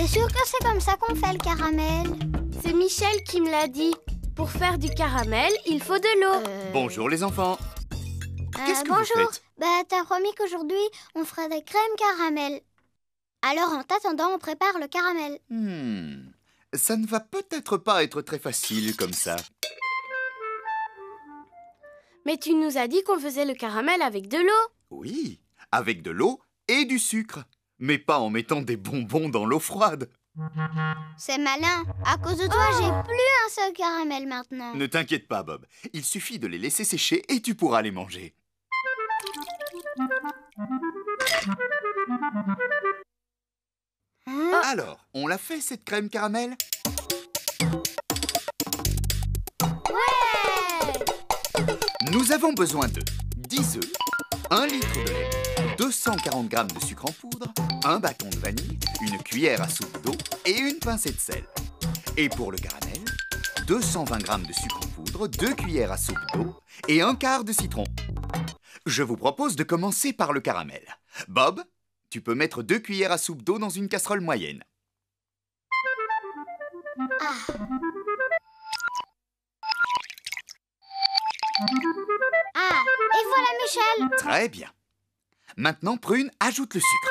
T'es sûr que c'est comme ça qu'on fait le caramel? C'est Michel qui me l'a dit. Pour faire du caramel, il faut de l'eau. Bonjour les enfants. Qu'est-ce que bonjour. vous faites? T'as promis qu'aujourd'hui, on ferait des crèmes caramel. Alors, en t'attendant, on prépare le caramel. Ça ne va peut-être pas être très facile comme ça. Mais tu nous as dit qu'on faisait le caramel avec de l'eau. Oui, avec de l'eau et du sucre. Mais pas en mettant des bonbons dans l'eau froide. C'est malin. À cause de toi, j'ai plus un seul caramel maintenant. Ne t'inquiète pas, Bob. Il suffit de les laisser sécher et tu pourras les manger. Alors, on l'a fait cette crème caramel? Ouais! Nous avons besoin de 10 œufs, 1 litre de lait, 240 g de sucre en poudre, un bâton de vanille, une cuillère à soupe d'eau et une pincée de sel. Et pour le caramel, 220 g de sucre en poudre, 2 cuillères à soupe d'eau et un quart de citron. Je vous propose de commencer par le caramel. Bob, tu peux mettre 2 cuillères à soupe d'eau dans une casserole moyenne. Et voilà Michel. Très bien. Maintenant, Prune, ajoute le sucre.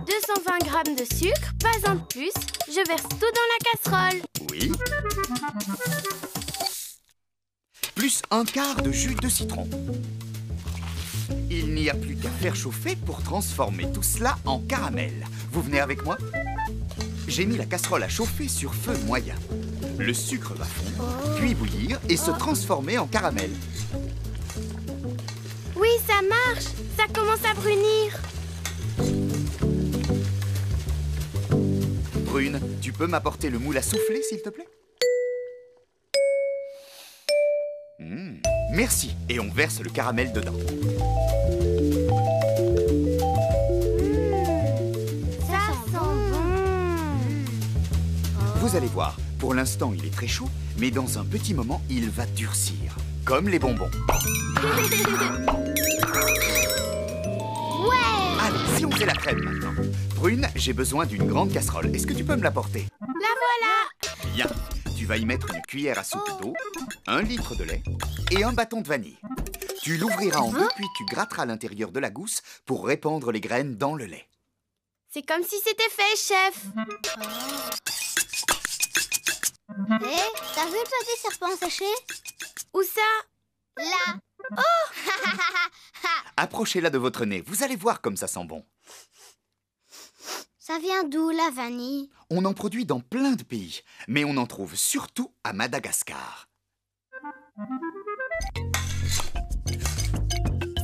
220 g de sucre, pas un de plus. Je verse tout dans la casserole. Oui. Plus un quart de jus de citron. Il n'y a plus qu'à faire chauffer pour transformer tout cela en caramel. Vous venez avec moi? J'ai mis la casserole à chauffer sur feu moyen. Le sucre va fondre, puis bouillir et se transformer en caramel. Oui, ça marche. Ça commence à brunir. Prune, tu peux m'apporter le moule à souffler, s'il te plaît? Merci. Et on verse le caramel dedans. Ça sent bon. Vous allez voir, pour l'instant, il est très chaud, mais dans un petit moment, il va durcir. Comme les bonbons. Ouais! Allez, si on fait la crème maintenant. Prune, j'ai besoin d'une grande casserole. Est-ce que tu peux me l'apporter? La voilà. Bien. Tu vas y mettre une cuillère à soupe d'eau, 1 litre de lait et un bâton de vanille. Tu l'ouvriras en deux, puis tu gratteras l'intérieur de la gousse pour répandre les graines dans le lait. C'est comme si c'était fait, chef. Hé, t'as vu le petit serpent séché? Où ça? Là! Approchez-la de votre nez, vous allez voir comme ça sent bon. Ça vient d'où, la vanille? On en produit dans plein de pays, mais on en trouve surtout à Madagascar.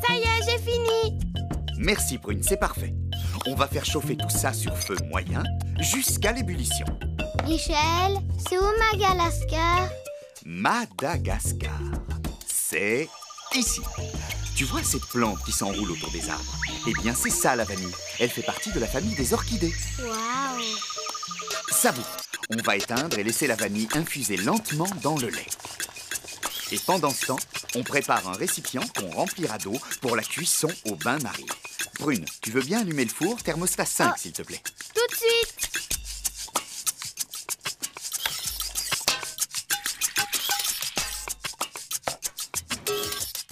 Ça y est, j'ai fini. Merci Prune, c'est parfait. On va faire chauffer tout ça sur feu moyen jusqu'à l'ébullition. Michel, c'est où Madagascar? Madagascar, c'est ici. Tu vois cette plante qui s'enroule autour des arbres? Eh bien, c'est ça la vanille. Elle fait partie de la famille des orchidées. Waouh! Ça bout. On va éteindre et laisser la vanille infuser lentement dans le lait. Et pendant ce temps, on prépare un récipient qu'on remplira d'eau pour la cuisson au bain-marie. Prune, tu veux bien allumer le four thermostat 5, s'il te plaît? Tout de suite.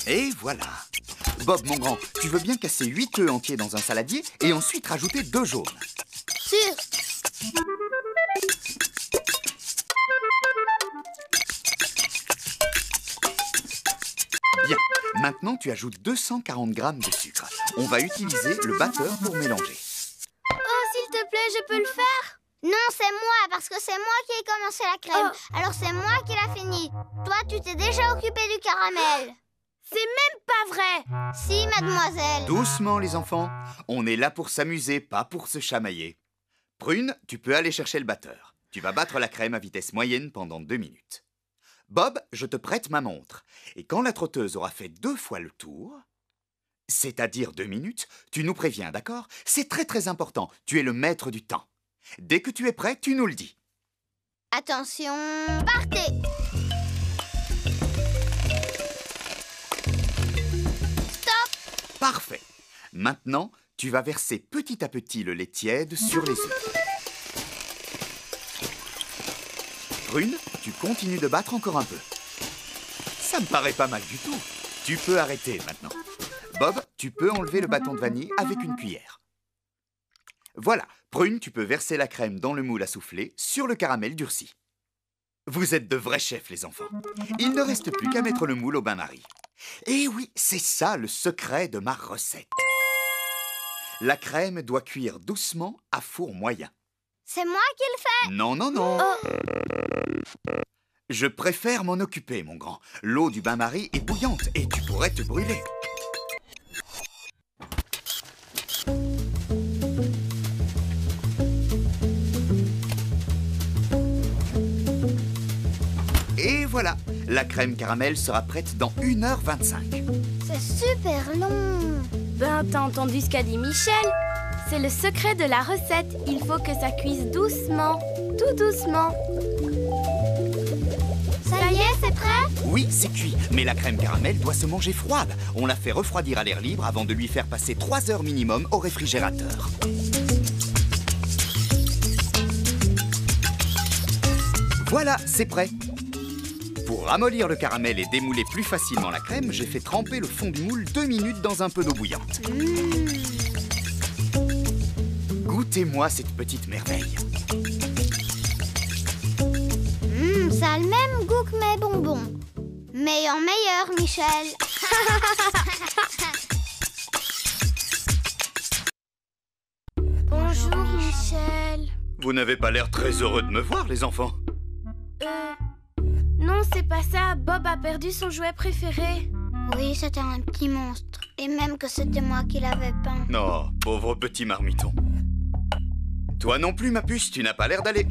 Et voilà. Bob, mon grand, tu veux bien casser 8 œufs entiers dans un saladier et ensuite rajouter 2 jaunes? Sûr! Bien. Maintenant, tu ajoutes 240 g de sucre. On va utiliser le batteur pour mélanger. Oh, s'il te plaît, je peux le faire? Non, c'est moi, parce que c'est moi qui ai commencé la crème. Alors c'est moi qui l'a fini. Toi, tu t'es déjà occupé du caramel. C'est même pas vrai. Si, mademoiselle. Doucement, les enfants. On est là pour s'amuser, pas pour se chamailler. Prune, tu peux aller chercher le batteur. Tu vas battre la crème à vitesse moyenne pendant 2 minutes. Bob, je te prête ma montre. Et quand la trotteuse aura fait 2 fois le tour, c'est-à-dire 2 minutes, tu nous préviens, d'accord? C'est très très important. Tu es le maître du temps. Dès que tu es prêt, tu nous le dis. Attention, partez! Parfait. Maintenant, tu vas verser petit à petit le lait tiède sur les œufs. Prune, tu continues de battre encore un peu. Ça me paraît pas mal du tout. Tu peux arrêter maintenant. Bob, tu peux enlever le bâton de vanille avec une cuillère. Voilà, Prune, tu peux verser la crème dans le moule à souffler sur le caramel durci. Vous êtes de vrais chefs, les enfants. Il ne reste plus qu'à mettre le moule au bain-marie. Et oui, c'est ça le secret de ma recette. La crème doit cuire doucement à four moyen. C'est moi qui le fais. Non, non, non. Oh. Je préfère m'en occuper, mon grand. L'eau du bain-marie est bouillante et tu pourrais te brûler. Et voilà, la crème caramel sera prête dans 1h25. C'est super long. Ben, t'as entendu ce qu'a dit Michel? C'est le secret de la recette. Il faut que ça cuise doucement, tout doucement. Ça y est, c'est prêt? Oui, c'est cuit, mais la crème caramel doit se manger froide. On la fait refroidir à l'air libre avant de lui faire passer 3 heures minimum au réfrigérateur. Voilà, c'est prêt. Pour ramollir le caramel et démouler plus facilement la crème, j'ai fait tremper le fond du moule 2 minutes dans un peu d'eau bouillante. Goûtez-moi cette petite merveille. Ça a le même goût que mes bonbons. Mais en meilleur, Michel. Bonjour, Michel. Vous n'avez pas l'air très heureux de me voir, les enfants. Non, c'est pas ça. Bob a perdu son jouet préféré. Oui, c'était un petit monstre. Et même que c'était moi qui l'avais peint. Non, pauvre petit marmiton. Toi non plus, ma puce, tu n'as pas l'air d'aller.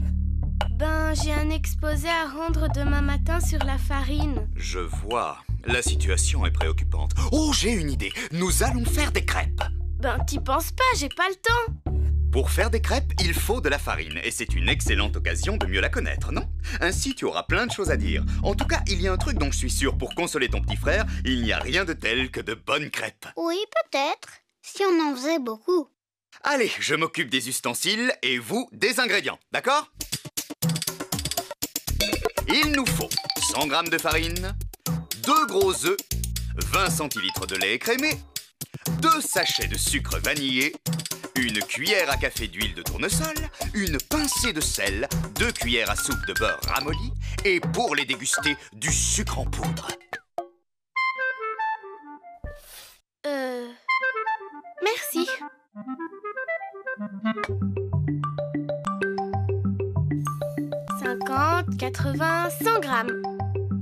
Ben, j'ai un exposé à rendre demain matin sur la farine. Je vois. La situation est préoccupante. Oh, j'ai une idée. Nous allons faire des crêpes. Ben, t'y penses pas, j'ai pas le temps. Pour faire des crêpes, il faut de la farine. Et c'est une excellente occasion de mieux la connaître, non? Ainsi, tu auras plein de choses à dire. En tout cas, il y a un truc dont je suis sûr. Pour consoler ton petit frère, il n'y a rien de tel que de bonnes crêpes. Oui, peut-être. Si on en faisait beaucoup. Allez, je m'occupe des ustensiles et vous, des ingrédients, d'accord? Il nous faut 100 g de farine, 2 gros œufs, 20 centilitres de lait écrémé, 2 sachets de sucre vanillé, une cuillère à café d'huile de tournesol, une pincée de sel, 2 cuillères à soupe de beurre ramolli et pour les déguster, du sucre en poudre. Merci. « 50, 80, 100 grammes.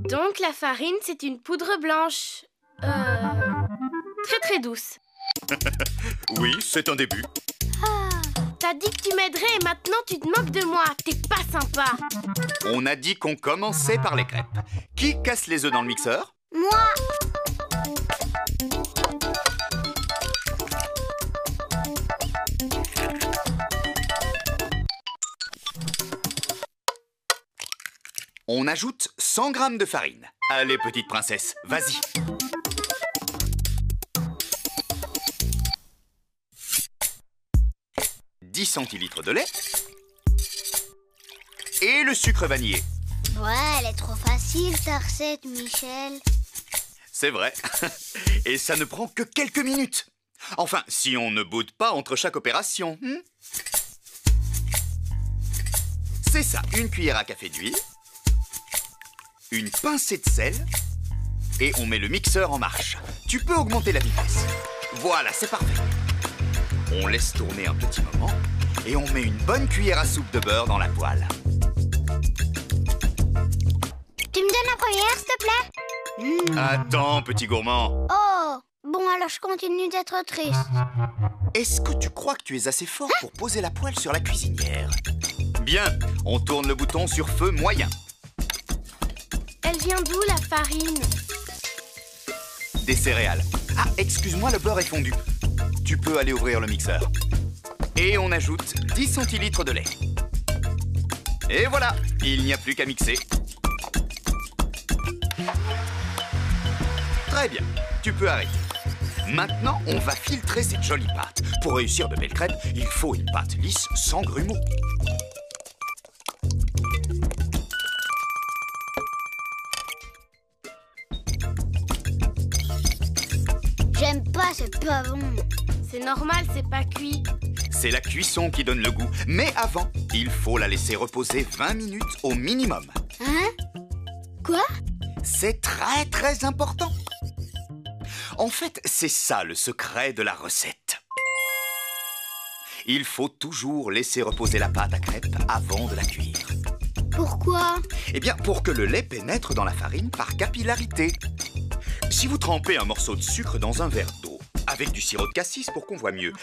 Donc la farine, c'est une poudre blanche. Très très douce. Oui, c'est un début. T'as dit que tu m'aiderais et maintenant tu te moques de moi. T'es pas sympa. On a dit qu'on commençait par les crêpes. Qui casse les œufs dans le mixeur? Moi. On ajoute 100 g de farine. Allez, petite princesse, vas-y. « 10 centilitres de lait. Et le sucre vanillé. Ouais, elle est trop facile, ta recette, Michel. C'est vrai. Et ça ne prend que quelques minutes. Enfin, si on ne boude pas entre chaque opération. C'est ça, une cuillère à café d'huile. Une pincée de sel et on met le mixeur en marche. Tu peux augmenter la vitesse. Voilà, c'est parfait. On laisse tourner un petit moment et on met une bonne cuillère à soupe de beurre dans la poêle. Tu me donnes la première, s'il te plaît? Attends, petit gourmand. Oh, bon, alors je continue d'être triste. Est-ce que tu crois que tu es assez fort pour poser la poêle sur la cuisinière? Bien, on tourne le bouton sur feu moyen. Elle vient d'où, la farine? Des céréales. Ah, excuse-moi, le beurre est fondu. Tu peux aller ouvrir le mixeur. Et on ajoute 10 centilitres de lait. Et voilà, il n'y a plus qu'à mixer. Très bien, tu peux arrêter. Maintenant, on va filtrer cette jolie pâte. Pour réussir de belles crêpes, il faut une pâte lisse sans grumeaux. J'aime pas, c'est pas bon. C'est normal, c'est pas cuit. C'est la cuisson qui donne le goût. Mais avant, il faut la laisser reposer 20 minutes au minimum. Hein? Quoi? C'est très très important. En fait, c'est ça le secret de la recette. Il faut toujours laisser reposer la pâte à crêpes avant de la cuire. Pourquoi? Eh bien, pour que le lait pénètre dans la farine par capillarité. Si vous trempez un morceau de sucre dans un verre d'eau, avec du sirop de cassis pour qu'on voit mieux,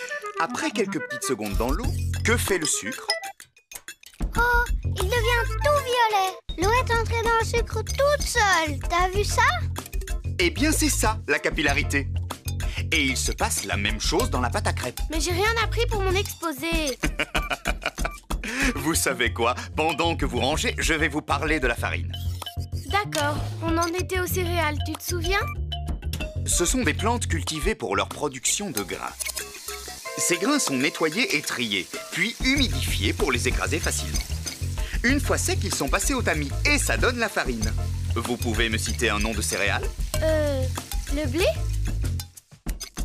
après quelques petites secondes dans l'eau, que fait le sucre? Oh, il devient tout violet. L'eau est entrée dans le sucre toute seule. T'as vu ça? Eh bien, c'est ça, la capillarité. Et il se passe la même chose dans la pâte à crêpes. Mais j'ai rien appris pour mon exposé. Vous savez quoi? Pendant que vous rangez, je vais vous parler de la farine. D'accord, on en était aux céréales, tu te souviens? Ce sont des plantes cultivées pour leur production de grains. Ces grains sont nettoyés et triés, puis humidifiés pour les écraser facilement. Une fois secs, ils sont passés au tamis et ça donne la farine. Vous pouvez me citer un nom de céréales? Le blé?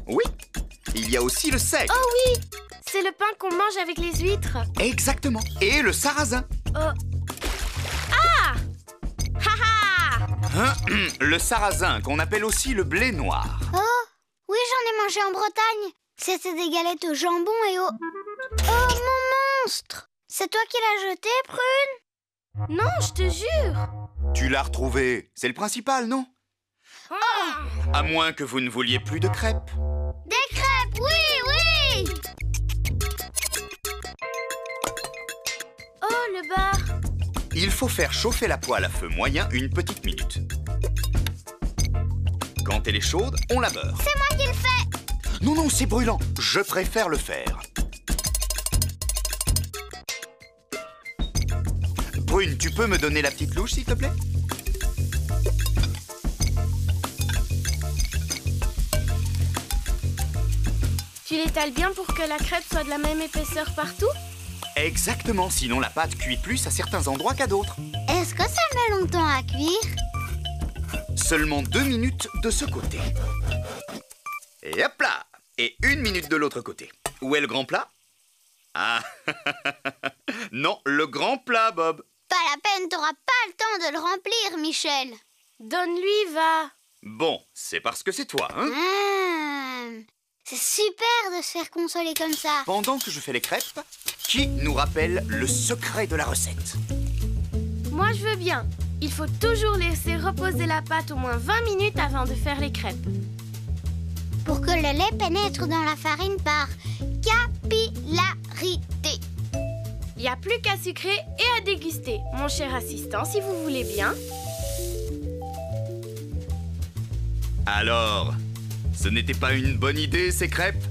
Oui. Il y a aussi le seigle. Oh oui! C'est le pain qu'on mange avec les huîtres. Exactement. Et le sarrasin. Oh. Ah! Haha! Le sarrasin, qu'on appelle aussi le blé noir. Oh, oui, j'en ai mangé en Bretagne. C'était des galettes au jambon et au... Oh, mon monstre! C'est toi qui l'as jeté, Prune? Non, je te jure! Tu l'as retrouvé. C'est le principal, non? Oh! À moins que vous ne vouliez plus de crêpes. Des crêpes, oui, oui! Oh, le bar! Il faut faire chauffer la poêle à feu moyen une petite minute. Quand elle est chaude, on la beurre. C'est moi qui le fais! Non, non, c'est brûlant. Je préfère le faire. Brune, tu peux me donner la petite louche, s'il te plaît? Tu l'étales bien pour que la crêpe soit de la même épaisseur partout? Exactement, sinon la pâte cuit plus à certains endroits qu'à d'autres. Est-ce que ça met longtemps à cuire? Seulement 2 minutes de ce côté. Et hop là! Et 1 minute de l'autre côté. Où est le grand plat? Ah, non, le grand plat, Bob. Pas la peine, t'auras pas le temps de le remplir, Michel. Donne-lui, va! Bon, c'est parce que c'est toi, hein? C'est super de se faire consoler comme ça. Pendant que je fais les crêpes, qui nous rappelle le secret de la recette? Moi, je veux bien. Il faut toujours laisser reposer la pâte au moins 20 minutes avant de faire les crêpes. Pour que le lait pénètre dans la farine par capillarité. Il n'y a plus qu'à sucrer et à déguster. Mon cher assistant, si vous voulez bien. Alors, ce n'était pas une bonne idée, ces crêpes?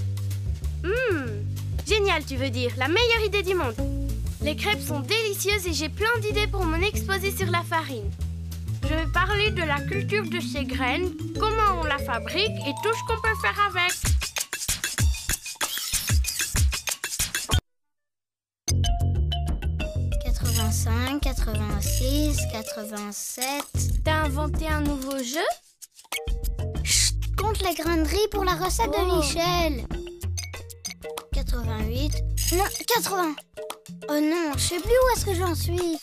Génial, tu veux dire. La meilleure idée du monde. Les crêpes sont délicieuses et j'ai plein d'idées pour mon exposé sur la farine. Je vais parler de la culture de ces graines, comment on la fabrique et tout ce qu'on peut faire avec. « 85, 86, 87... » T'as inventé un nouveau jeu? Chut, compte les grains de riz pour la recette de Michel. 88... Non, 80. Oh non, je sais plus où est-ce que j'en suis.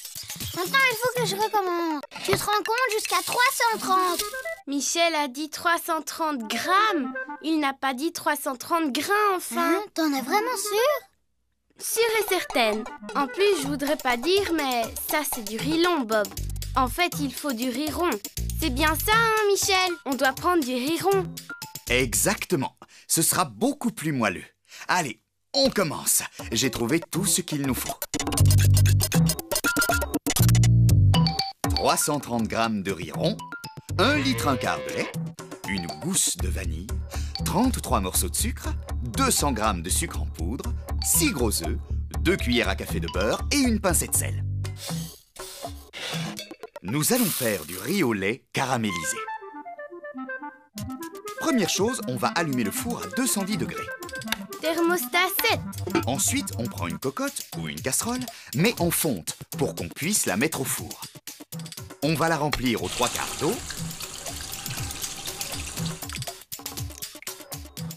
Maintenant, il faut que je recommence. Tu te rends compte, jusqu'à 330. Michel a dit 330 grammes. Il n'a pas dit 330 grains, enfin. Hein, t'en es vraiment sûre? Sûre et certaine. En plus, je voudrais pas dire, mais ça, c'est du riz long, Bob. En fait, il faut du riz rond. C'est bien ça, hein, Michel? On doit prendre du riz rond. Exactement. Ce sera beaucoup plus moelleux. Allez, on commence. J'ai trouvé tout ce qu'il nous faut. 330 g de riz rond, 1 litre 1/4 de lait, une gousse de vanille, 33 morceaux de sucre, 200 g de sucre en poudre, 6 gros œufs, 2 cuillères à café de beurre et une pincée de sel. Nous allons faire du riz au lait caramélisé. Première chose, on va allumer le four à 210 degrés. Thermostat 7. Ensuite, on prend une cocotte ou une casserole, mais en fonte pour qu'on puisse la mettre au four. On va la remplir aux 3/4 d'eau.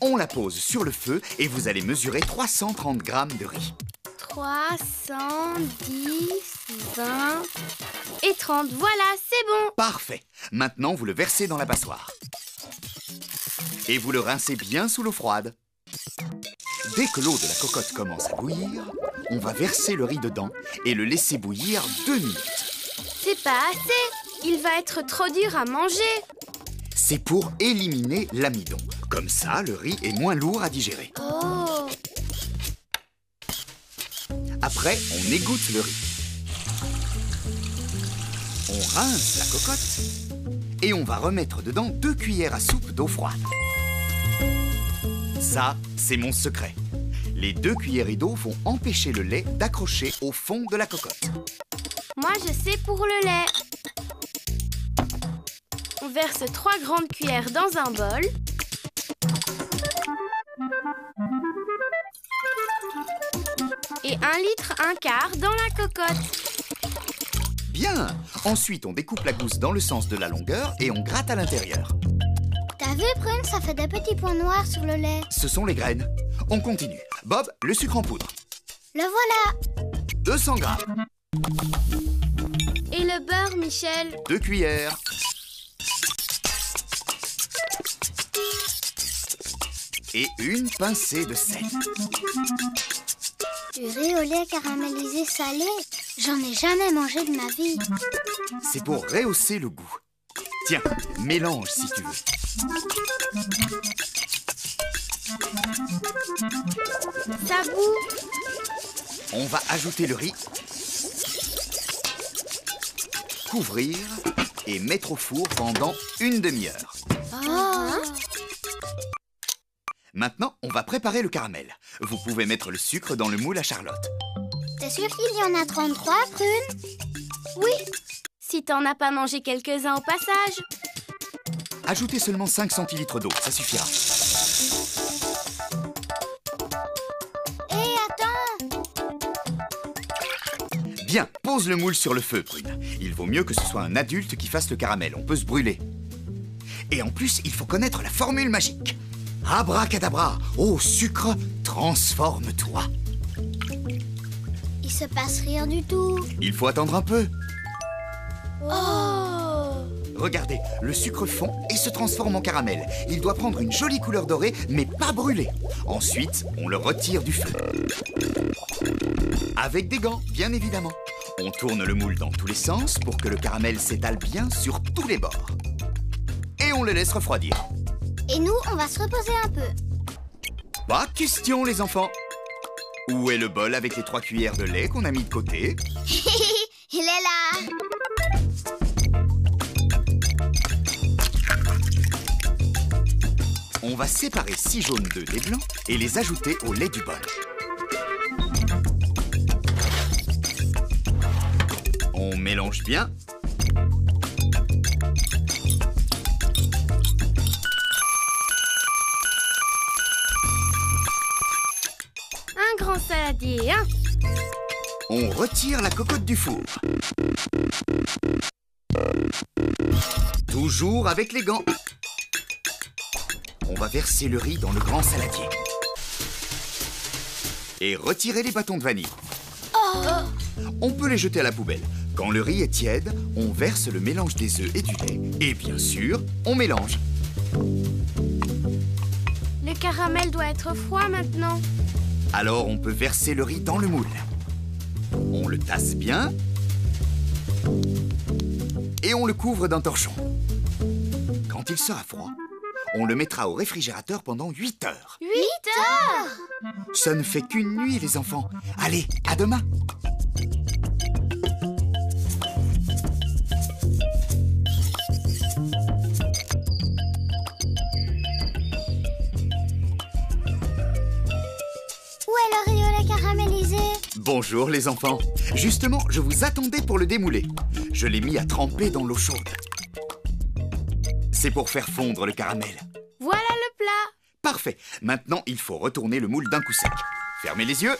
On la pose sur le feu et vous allez mesurer 330 grammes de riz. 310, 20 et 30. Voilà, c'est bon. Parfait. Maintenant, vous le versez dans la passoire. Et vous le rincez bien sous l'eau froide. Dès que l'eau de la cocotte commence à bouillir, on va verser le riz dedans et le laisser bouillir 2 minutes. C'est pas assez. Il va être trop dur à manger. C'est pour éliminer l'amidon. Comme ça, le riz est moins lourd à digérer. Oh. Après, on égoutte le riz. On rince la cocotte et on va remettre dedans 2 cuillères à soupe d'eau froide. Ça, c'est mon secret. Les 2 cuillerées d'eau vont empêcher le lait d'accrocher au fond de la cocotte. Moi, je sais pour le lait. On verse 3 grandes cuillères dans un bol. Et 1 litre 1/4 dans la cocotte. Bien! Ensuite, on découpe la gousse dans le sens de la longueur et on gratte à l'intérieur. T'as vu, Prune, ça fait des petits points noirs sur le lait. Ce sont les graines. On continue. Bob, le sucre en poudre. Le voilà. 200 grammes. Et le beurre, Michel? 2 cuillères. Et une pincée de sel. Du riz au lait caramélisé salé. J'en ai jamais mangé de ma vie. C'est pour rehausser le goût. Tiens, mélange si tu veux. Ça bout. On va ajouter le riz, couvrir et mettre au four pendant 1 demi-heure. Oh. Maintenant, on va préparer le caramel. Vous pouvez mettre le sucre dans le moule à Charlotte. T'es sûr qu'il y en a 33, Prune? Oui. Si t'en as pas mangé quelques-uns au passage. Ajoutez seulement 5 centilitres d'eau, ça suffira. Hé, attends! Bien, pose le moule sur le feu, Prune. Il vaut mieux que ce soit un adulte qui fasse le caramel, on peut se brûler. Et en plus, il faut connaître la formule magique. Abracadabra, ô sucre, transforme-toi. Il se passe rien du tout. Il faut attendre un peu. Oh. Regardez, le sucre fond et se transforme en caramel. Il doit prendre une jolie couleur dorée, mais pas brûler. Ensuite, on le retire du feu. Avec des gants, bien évidemment. On tourne le moule dans tous les sens pour que le caramel s'étale bien sur tous les bords. Et on le laisse refroidir. Et nous, on va se reposer un peu. Pas de question, les enfants. Où est le bol avec les 3 cuillères de lait qu'on a mis de côté? Il est là. On va séparer 6 jaunes d'œufs des blancs et les ajouter au lait du bol. On mélange bien. Un grand saladier, hein? On retire la cocotte du four. Toujours avec les gants. On va verser le riz dans le grand saladier. Et retirer les bâtons de vanille. On peut les jeter à la poubelle. Quand le riz est tiède, on verse le mélange des œufs et du lait. Et bien sûr, on mélange. Le caramel doit être froid maintenant. Alors on peut verser le riz dans le moule. On le tasse bien. Et on le couvre d'un torchon. Quand il sera froid, on le mettra au réfrigérateur pendant 8 heures. 8 heures? Ça ne fait qu'une nuit, les enfants. Allez, à demain. Où est le riz au lait caramélisé? Bonjour, les enfants. Justement, je vous attendais pour le démouler. Je l'ai mis à tremper dans l'eau chaude. C'est pour faire fondre le caramel. Voilà, Parfait. Maintenant, il faut retourner le moule d'un coup sec. Fermez les yeux.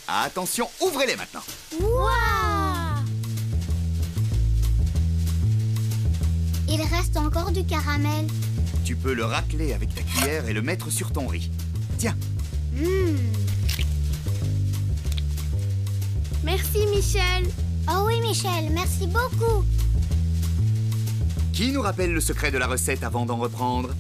Attention, ouvrez-les maintenant. Waouh! Il reste encore du caramel. Tu peux le racler avec ta cuillère et le mettre sur ton riz. Tiens. Merci, Michel. Oh oui, Michel, merci beaucoup. Qui nous rappelle le secret de la recette avant d'en reprendre?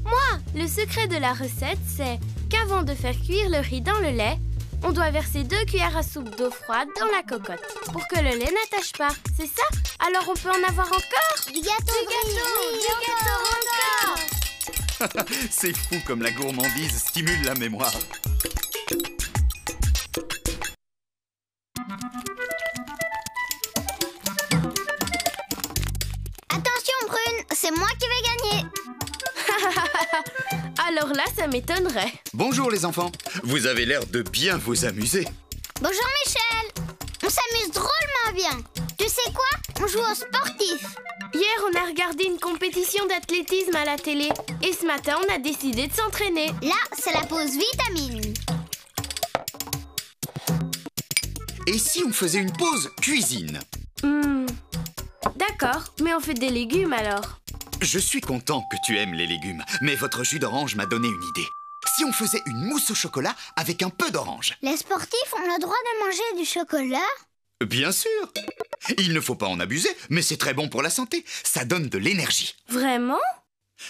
Moi, le secret de la recette, c'est qu'avant de faire cuire le riz dans le lait, on doit verser 2 cuillères à soupe d'eau froide dans la cocotte pour que le lait n'attache pas. C'est ça? Alors on peut en avoir encore? Du gâteau, encore. C'est fou comme la gourmandise stimule la mémoire. Attention, Brune, c'est moi qui vais gagner. Alors là, ça m'étonnerait. Bonjour les enfants. Vous avez l'air de bien vous amuser. Bonjour, Michel. On s'amuse drôlement bien. Tu sais quoi? On joue au sportif. Hier, on a regardé une compétition d'athlétisme à la télé. Et ce matin, on a décidé de s'entraîner. Là, c'est la pause vitamine. Et si on faisait une pause cuisine? D'accord, mais on fait des légumes alors. Je suis content que tu aimes les légumes, mais votre jus d'orange m'a donné une idée. Si on faisait une mousse au chocolat avec un peu d'orange? Les sportifs ont le droit de manger du chocolat? Bien sûr. Il ne faut pas en abuser, mais c'est très bon pour la santé. Ça donne de l'énergie. Vraiment?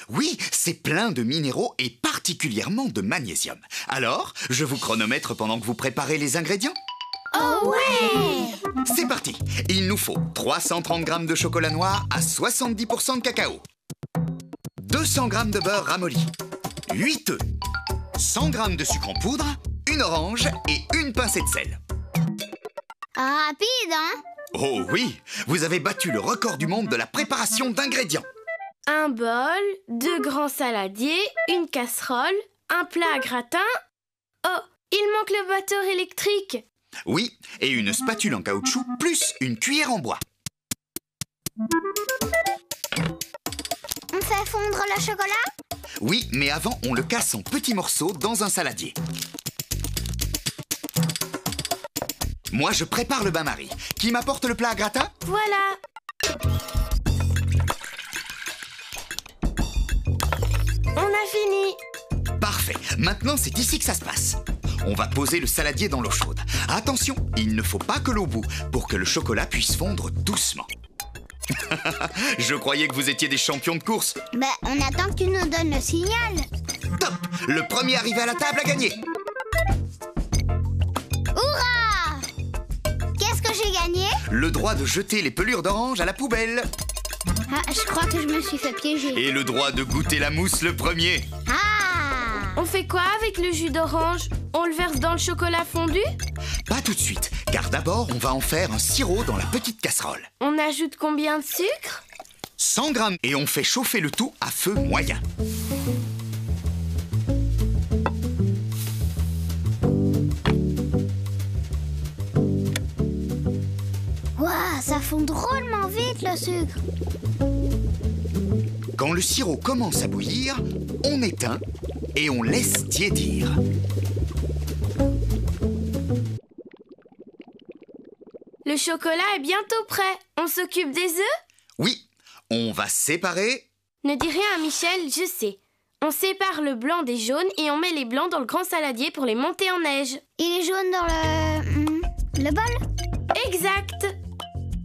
Oui, c'est plein de minéraux et particulièrement de magnésium. Alors, je vous chronomètre pendant que vous préparez les ingrédients? Oh ouais! C'est parti. Il nous faut 330 g de chocolat noir à 70% de cacao, 200 g de beurre ramolli, 8 œufs, 100 g de sucre en poudre, une orange et une pincée de sel. Rapide, hein? Oh oui, vous avez battu le record du monde de la préparation d'ingrédients. Un bol, 2 grands saladiers, une casserole, un plat à gratin. Oh, il manque le batteur électrique. Oui, et une spatule en caoutchouc plus une cuillère en bois. On fait fondre le chocolat? Oui, mais avant, on le casse en petits morceaux dans un saladier. Moi, je prépare le bain-marie. Qui m'apporte le plat à gratin? Voilà. On a fini. Parfait. Maintenant, c'est ici que ça se passe. On va poser le saladier dans l'eau chaude. Attention, il ne faut pas que l'eau bout pour que le chocolat puisse fondre doucement. Je croyais que vous étiez des champions de course. Ben, on attend que tu nous donnes le signal. Top! Le premier arrivé à la table a gagné. Hurrah! Qu'est-ce que j'ai gagné? Le droit de jeter les pelures d'orange à la poubelle. Ah, je crois que je me suis fait piéger. Et le droit de goûter la mousse le premier. Ah! On fait quoi avec le jus d'orange? On le verse dans le chocolat fondu? Pas tout de suite, car d'abord, on va en faire un sirop dans la petite casserole. On ajoute combien de sucre? 100 g et on fait chauffer le tout à feu moyen. Waouh, ça fond drôlement vite le sucre. Quand le sirop commence à bouillir, on éteint et on laisse tiédir. Le chocolat est bientôt prêt. On s'occupe des œufs? Oui, on va séparer. Ne dis rien à Michel, je sais. On sépare le blanc des jaunes et on met les blancs dans le grand saladier pour les monter en neige. Il est jaune dans le bol? Exact.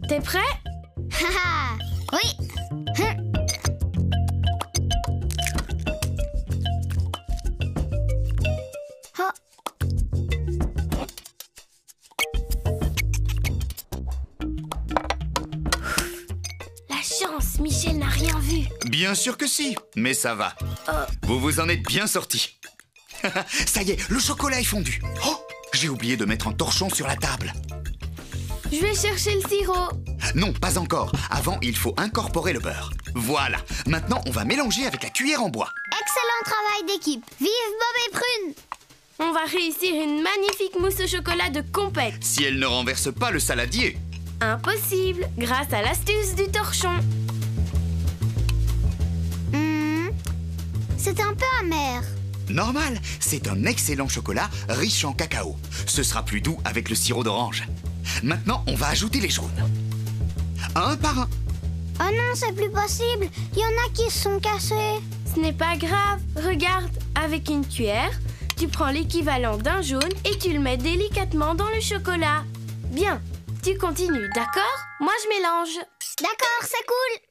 T'es prêt? Haha, oui. Oh. La chance, Michel n'a rien vu. Bien sûr que si, mais ça va. Vous vous en êtes bien sortis. Ça y est, le chocolat est fondu. Oh, j'ai oublié de mettre un torchon sur la table. Je vais chercher le sirop. Non, pas encore. Avant, il faut incorporer le beurre. Voilà. Maintenant, on va mélanger avec la cuillère en bois. Excellent travail d'équipe. Vive Bob et Prune. On va réussir une magnifique mousse au chocolat de compète. Si elle ne renverse pas le saladier. Impossible, grâce à l'astuce du torchon. C'est C'est un peu amer. Normal, c'est un excellent chocolat riche en cacao. Ce sera plus doux avec le sirop d'orange. Maintenant, on va ajouter les jaunes. Un par un. Oh non, c'est plus possible. Il y en a qui se sont cassés. Ce n'est pas grave. Regarde, avec une cuillère, tu prends l'équivalent d'un jaune et tu le mets délicatement dans le chocolat. Bien, tu continues, d'accord? Moi, je mélange. D'accord, c'est cool.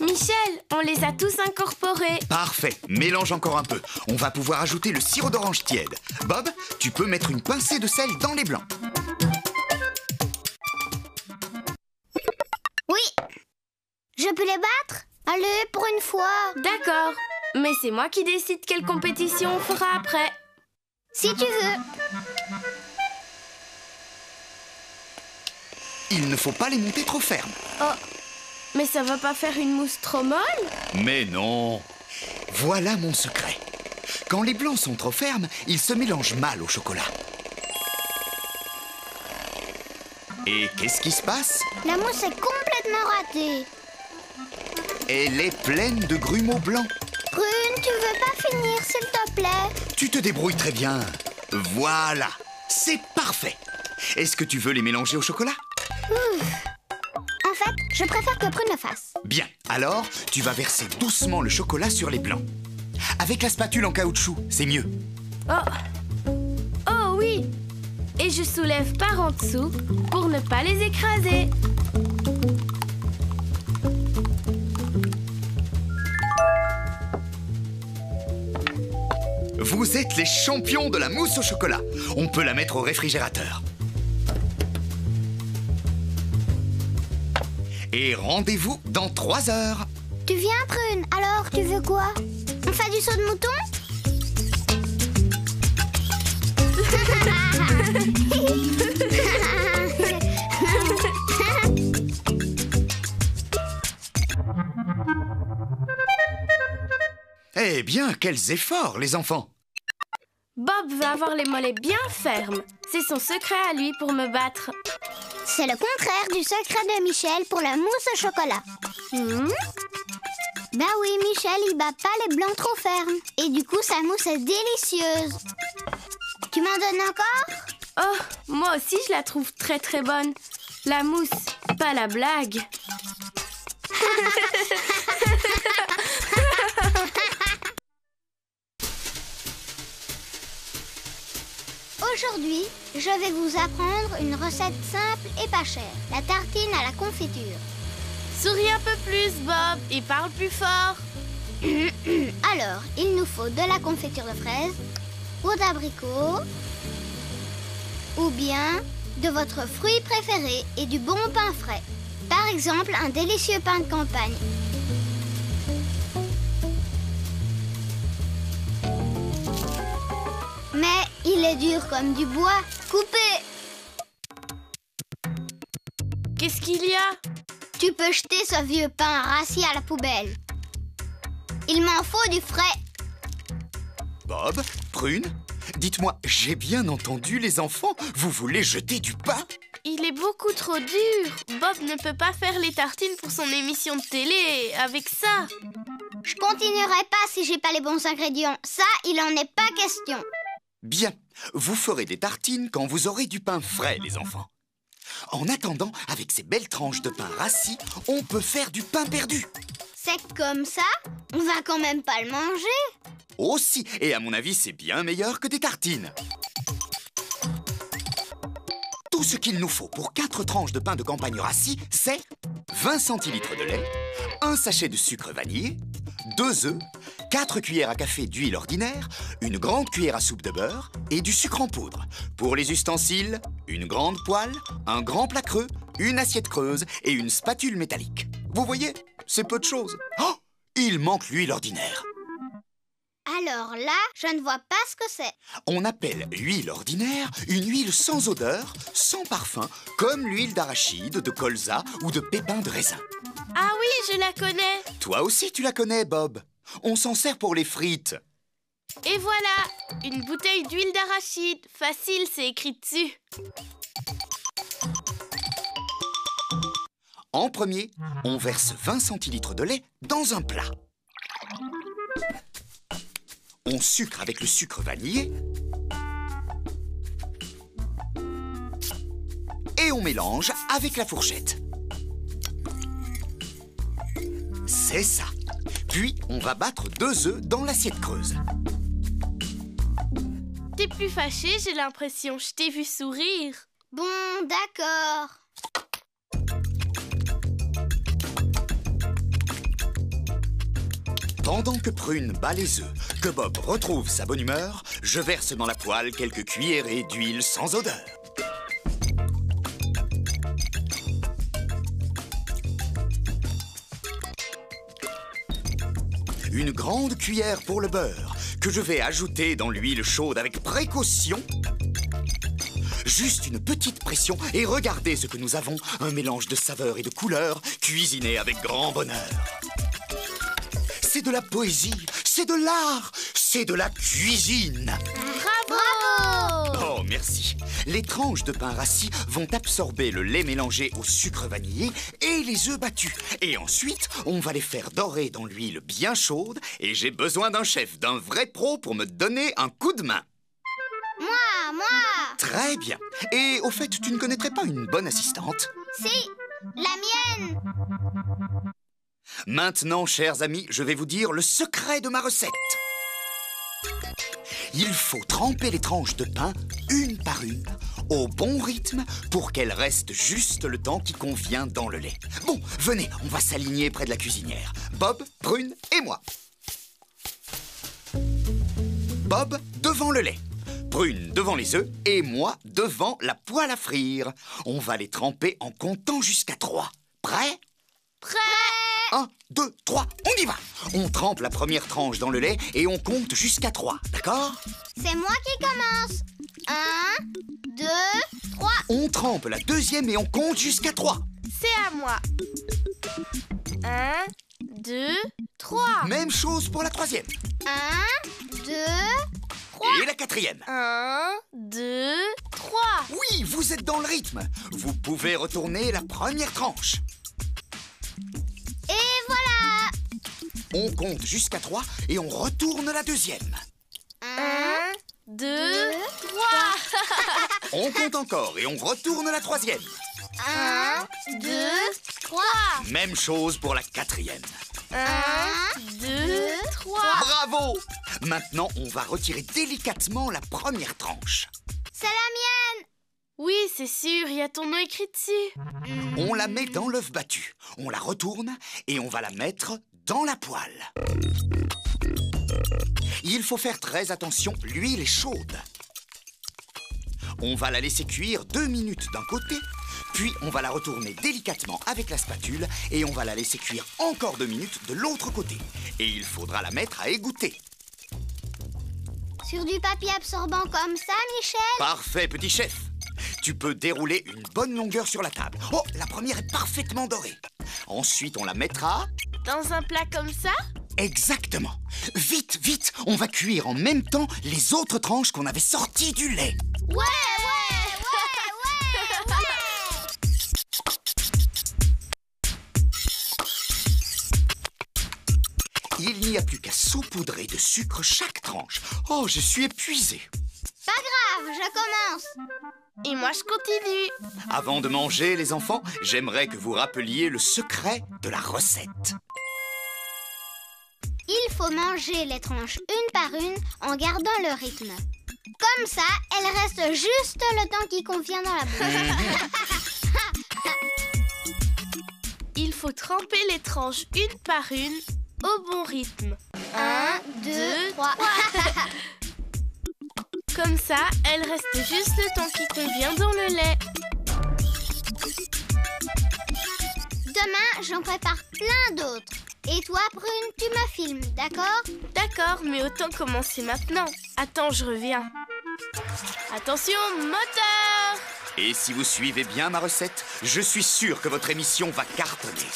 Michel, on les a tous incorporés. Parfait, mélange encore un peu. On va pouvoir ajouter le sirop d'orange tiède. Bob, tu peux mettre une pincée de sel dans les blancs. Oui. Je peux les battre? Allez, pour une fois. D'accord, mais c'est moi qui décide quelle compétition on fera après. Si tu veux. Il ne faut pas les monter trop fermes. Oh, mais ça va pas faire une mousse trop molle? Mais non. Voilà mon secret. Quand les blancs sont trop fermes, ils se mélangent mal au chocolat. Et qu'est-ce qui se passe? La mousse est complètement ratée. Elle est pleine de grumeaux blancs. Prune, tu veux pas finir, s'il te plaît? Tu te débrouilles très bien. Voilà, c'est parfait. Est-ce que tu veux les mélanger au chocolat? En fait, je préfère que Prune le fasse. Bien, alors tu vas verser doucement le chocolat sur les blancs. Avec la spatule en caoutchouc, c'est mieux. Oh, oh oui. Et je soulève par en dessous pour ne pas les écraser. Vous êtes les champions de la mousse au chocolat. On peut la mettre au réfrigérateur. Et rendez-vous dans 3 heures. Tu viens, Prune? Alors, tu veux quoi? On fait du saut de mouton? Eh bien, quels efforts, les enfants! Bob veut avoir les mollets bien fermes. C'est son secret à lui pour me battre. C'est le contraire du secret de Michel pour la mousse au chocolat. Ben oui, Michel, il bat pas les blancs trop fermes. Et du coup, sa mousse est délicieuse. Tu m'en donnes encore? Oh, moi aussi je la trouve très très bonne. La mousse, pas la blague. Aujourd'hui, je vais vous apprendre une recette simple et pas chère. La tartine à la confiture. Souris un peu plus, Bob, et parle plus fort. Alors, il nous faut de la confiture de fraises ou d'abricot ou bien de votre fruit préféré et du bon pain frais. Par exemple, un délicieux pain de campagne. Mais il est dur comme du bois. Coupé! Qu'est-ce qu'il y a? Tu peux jeter ce vieux pain rassis à la poubelle. Il m'en faut du frais. Bob, Prune, dites-moi, j'ai bien entendu les enfants? Vous voulez jeter du pain? Il est beaucoup trop dur. Bob ne peut pas faire les tartines pour son émission de télé avec ça. Je continuerai pas si j'ai pas les bons ingrédients. Ça, il en est pas question. Bien, vous ferez des tartines quand vous aurez du pain frais, les enfants. En attendant, avec ces belles tranches de pain rassis, on peut faire du pain perdu. C'est comme ça? On va quand même pas le manger. Aussi, et à mon avis, c'est bien meilleur que des tartines. Tout ce qu'il nous faut pour 4 tranches de pain de campagne rassis, c'est 20 centilitres de lait, un sachet de sucre vanillé, 2 œufs, 4 cuillères à café d'huile ordinaire, une grande cuillère à soupe de beurre et du sucre en poudre. Pour les ustensiles, une grande poêle, un grand plat creux, une assiette creuse et une spatule métallique. Vous voyez, c'est peu de choses. Oh, il manque l'huile ordinaire. Alors là, je ne vois pas ce que c'est. On appelle huile ordinaire une huile sans odeur, sans parfum, comme l'huile d'arachide, de colza ou de pépins de raisin. Ah oui, je la connais. Toi aussi, tu la connais, Bob. On s'en sert pour les frites. Et voilà, une bouteille d'huile d'arachide. Facile, c'est écrit dessus. En premier, on verse 20 centilitres de lait dans un plat. On sucre avec le sucre vanillé. Et on mélange avec la fourchette. C'est ça. Puis, on va battre 2 œufs dans l'assiette creuse. T'es plus fâché, j'ai l'impression. Je t'ai vu sourire. Bon, d'accord. Pendant que Prune bat les œufs, que Bob retrouve sa bonne humeur, je verse dans la poêle quelques cuillerées d'huile sans odeur. Une grande cuillère pour le beurre, que je vais ajouter dans l'huile chaude avec précaution. Juste une petite pression et regardez ce que nous avons, un mélange de saveurs et de couleurs, cuisiné avec grand bonheur. C'est de la poésie, c'est de l'art, c'est de la cuisine. Bravo! Oh, merci. Les tranches de pain rassis vont absorber le lait mélangé au sucre vanillé et les œufs battus. Et ensuite, on va les faire dorer dans l'huile bien chaude. Et j'ai besoin d'un chef, d'un vrai pro pour me donner un coup de main. Moi. Très bien. Et au fait, tu ne connaîtrais pas une bonne assistante? Si, la mienne. Maintenant, chers amis, je vais vous dire le secret de ma recette. Il faut tremper les tranches de pain, une par une, au bon rythme pour qu'elles restent juste le temps qui convient dans le lait. Bon, venez, on va s'aligner près de la cuisinière. Bob, Prune et moi. Bob devant le lait, Prune devant les œufs et moi devant la poêle à frire. On va les tremper en comptant jusqu'à 3. Prêt? Prêt! 1, 2, 3, on y va! On trempe la première tranche dans le lait et on compte jusqu'à 3, d'accord? C'est moi qui commence. 1, 2, 3. On trempe la deuxième et on compte jusqu'à 3. C'est à moi. 1, 2, 3. Même chose pour la troisième. 1, 2, 3. Et la quatrième. 1, 2, 3. Oui, vous êtes dans le rythme. Vous pouvez retourner la première tranche. Et voilà. On compte jusqu'à 3 et on retourne la deuxième. 1, 2, 3. On compte encore et on retourne la troisième. 1, 2, 3. Même chose pour la quatrième. 1, 2, 3. Bravo! Maintenant, on va retirer délicatement la première tranche. C'est la mienne. Oui, c'est sûr, il y a ton nom écrit dessus. On la met dans l'œuf battu. On la retourne et on va la mettre dans la poêle. Il faut faire très attention, l'huile est chaude. On va la laisser cuire 2 minutes d'un côté, puis on va la retourner délicatement avec la spatule et on va la laisser cuire encore 2 minutes de l'autre côté. Et il faudra la mettre à égoutter. Sur du papier absorbant comme ça, Michel? Parfait, petit chef. Tu peux dérouler une bonne longueur sur la table. Oh, la première est parfaitement dorée. Ensuite, on la mettra... Dans un plat comme ça? Exactement. Vite, vite, on va cuire en même temps les autres tranches qu'on avait sorties du lait. Ouais. Il n'y a plus qu'à saupoudrer de sucre chaque tranche. Oh, je suis épuisé. Pas grave, je commence. Et moi, je continue. Avant de manger, les enfants, j'aimerais que vous rappeliez le secret de la recette. Il faut manger les tranches une par une en gardant le rythme. Comme ça, elles restent juste le temps qui convient dans la bouche. Il faut tremper les tranches une par une au bon rythme. 1, 2, 3. Comme ça, elles restent juste le temps qui convient dans le lait. Demain, j'en prépare plein d'autres. Et toi, Prune, tu me filmes, d'accord? D'accord, mais autant commencer maintenant. Attends, je reviens. Attention, moteur! Et si vous suivez bien ma recette, je suis sûr que votre émission va cartonner.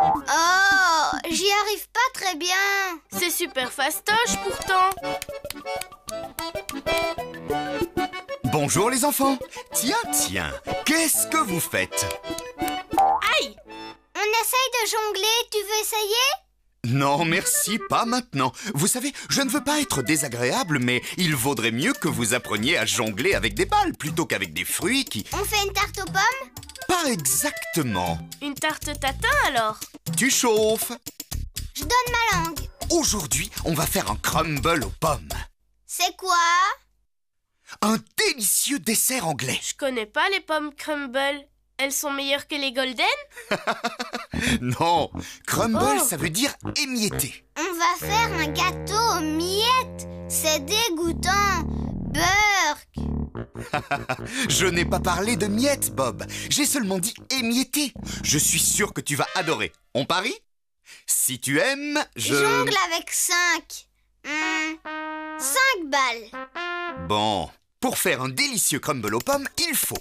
Oh, j'y arrive pas très bien. C'est super fastoche, Bonjour les enfants. Tiens, qu'est-ce que vous faites? Aïe! On essaye de jongler, tu veux essayer? Non, merci, pas maintenant. Vous savez, je ne veux pas être désagréable, mais il vaudrait mieux que vous appreniez à jongler avec des balles plutôt qu'avec des fruits qui... On fait une tarte aux pommes? Pas exactement. Une tarte tatin alors? Tu chauffes. Je donne ma langue. Aujourd'hui, on va faire un crumble aux pommes. C'est quoi? Un délicieux dessert anglais. Je connais pas les pommes crumble. Elles sont meilleures que les golden? Non, crumble, Oh. ça veut dire émietté. On va faire un gâteau aux miettes. C'est dégoûtant. Burk. Je n'ai pas parlé de miettes, Bob. J'ai seulement dit émietté. Je suis sûr que tu vas adorer. On parie? Si tu aimes, Jongle avec 5. 5 balles. Bon, pour faire un délicieux crumble aux pommes, il faut,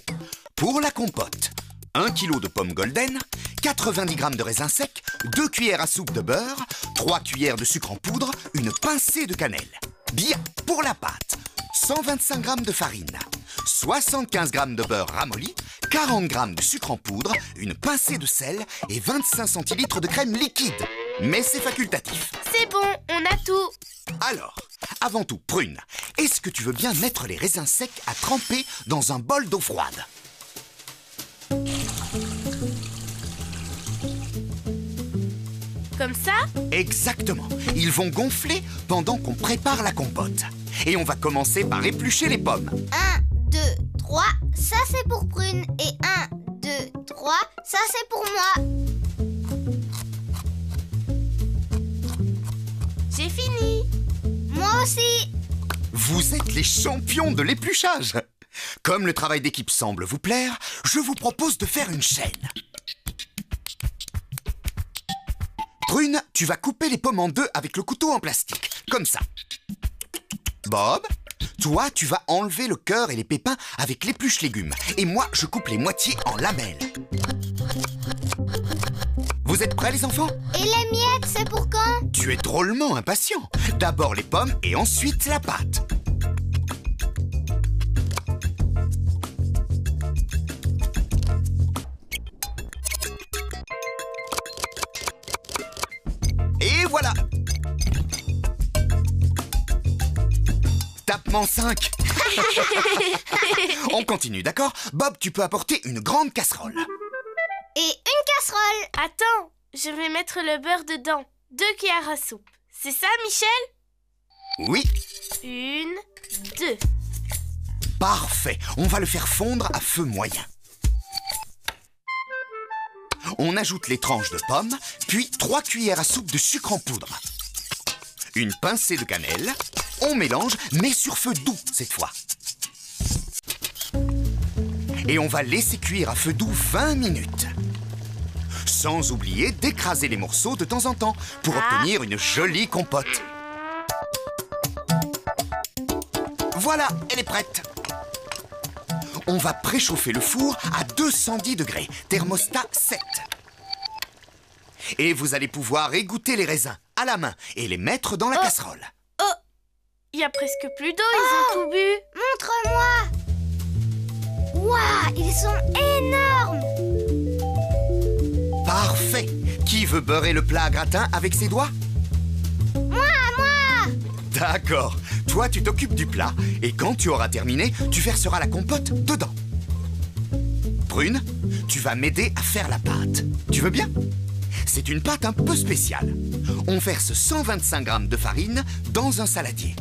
pour la compote, 1 kg de pommes golden, 90 g de raisins secs, 2 cuillères à soupe de beurre, 3 cuillères de sucre en poudre, une pincée de cannelle. Bien, pour la pâte, 125 g de farine, 75 g de beurre ramolli, 40 g de sucre en poudre, une pincée de sel et 25 centilitres de crème liquide. Mais c'est facultatif. C'est bon, on a tout. Alors, avant tout, Prune, est-ce que tu veux bien mettre les raisins secs à tremper dans un bol d'eau froide? Comme ça? Exactement. Ils vont gonfler pendant qu'on prépare la compote. Et on va commencer par éplucher les pommes. 1, 2, 3, ça c'est pour Prune. Et 1, 2, 3, ça c'est pour moi. J'ai fini. Moi aussi. Vous êtes les champions de l'épluchage. Comme le travail d'équipe semble vous plaire, je vous propose de faire une chaîne. Prune, tu vas couper les pommes en deux avec le couteau en plastique, comme ça. Bob, toi, tu vas enlever le cœur et les pépins avec l'épluche légumes. Et moi, je coupe les moitiés en lamelles. Vous êtes prêts, les enfants? Et les miettes, c'est pour quand? Tu es drôlement impatient. D'abord les pommes et ensuite la pâte. Et voilà. Tapement 5. On continue, d'accord? Bob, tu peux apporter une grande casserole. Et une casserole. Attends, je vais mettre le beurre dedans. 2 cuillères à soupe. C'est ça, Michel? Oui, 1, 2. parfait. On va le faire fondre à feu moyen. On ajoute les tranches de pommes, puis 3 cuillères à soupe de sucre en poudre. Une pincée de cannelle. On mélange, mais sur feu doux cette fois. Et on va laisser cuire à feu doux 20 minutes. Sans oublier d'écraser les morceaux de temps en temps pour obtenir une jolie compote. Voilà, elle est prête. On va préchauffer le four à 210 degrés, thermostat 7. Et vous allez pouvoir égoutter les raisins à la main et les mettre dans la casserole. Oh, il y a presque plus d'eau, ils ont tout bu. Montre-moi. Waouh, ils sont énormes. Parfait. Qui veut beurrer le plat à gratin avec ses doigts? Moi. D'accord. Toi, tu t'occupes du plat et quand tu auras terminé, tu verseras la compote dedans. Prune, tu vas m'aider à faire la pâte. Tu veux bien? C'est une pâte un peu spéciale. On verse 125 g de farine dans un saladier.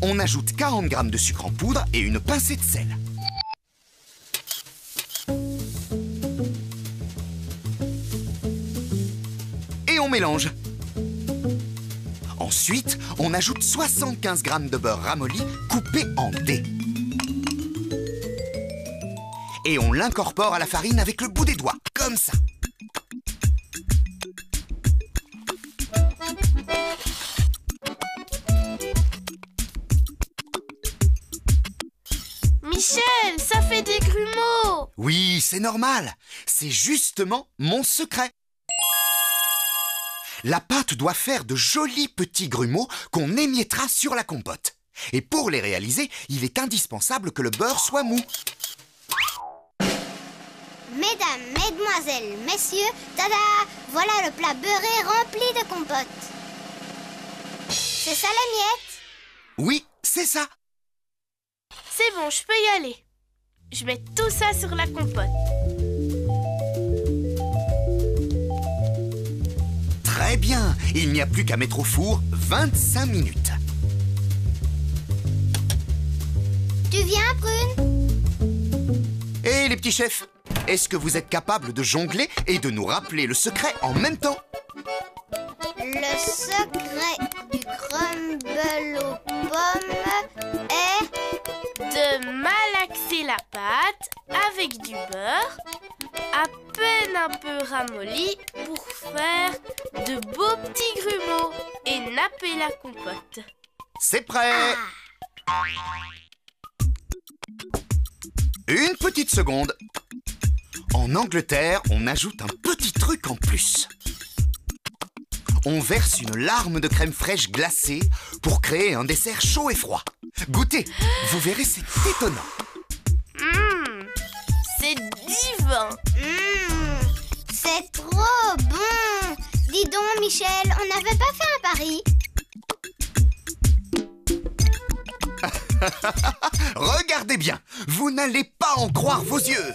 On ajoute 40 g de sucre en poudre et une pincée de sel. Et on mélange. Ensuite, on ajoute 75 g de beurre ramolli coupé en dés. Et on l'incorpore à la farine avec le bout des doigts, comme ça. Michel, ça fait des grumeaux. Oui, c'est normal. C'est justement mon secret. La pâte doit faire de jolis petits grumeaux qu'on émiettera sur la compote. Et pour les réaliser, il est indispensable que le beurre soit mou. Mesdames, mesdemoiselles, messieurs, tada! Voilà le plat beurré rempli de compote. C'est ça les miettes? Oui, c'est ça. C'est bon, je peux y aller. Je mets tout ça sur la compote. Très bien, il n'y a plus qu'à mettre au four 25 minutes. Tu viens, Prune? Et les petits chefs, est-ce que vous êtes capables de jongler et de nous rappeler le secret en même temps? Le secret du crumble aux pommes est... De malaxer la pâte avec du beurre, à peine un peu ramolli pour faire de beaux petits grumeaux et napper la compote. C'est prêt! Une petite seconde. En Angleterre, on ajoute un petit truc en plus. On verse une larme de crème fraîche glacée pour créer un dessert chaud et froid. Goûtez, vous verrez, c'est étonnant. C'est divin. C'est trop bon. Dis donc, Michel, on n'avait pas fait un pari? Regardez bien, vous n'allez pas en croire vos yeux.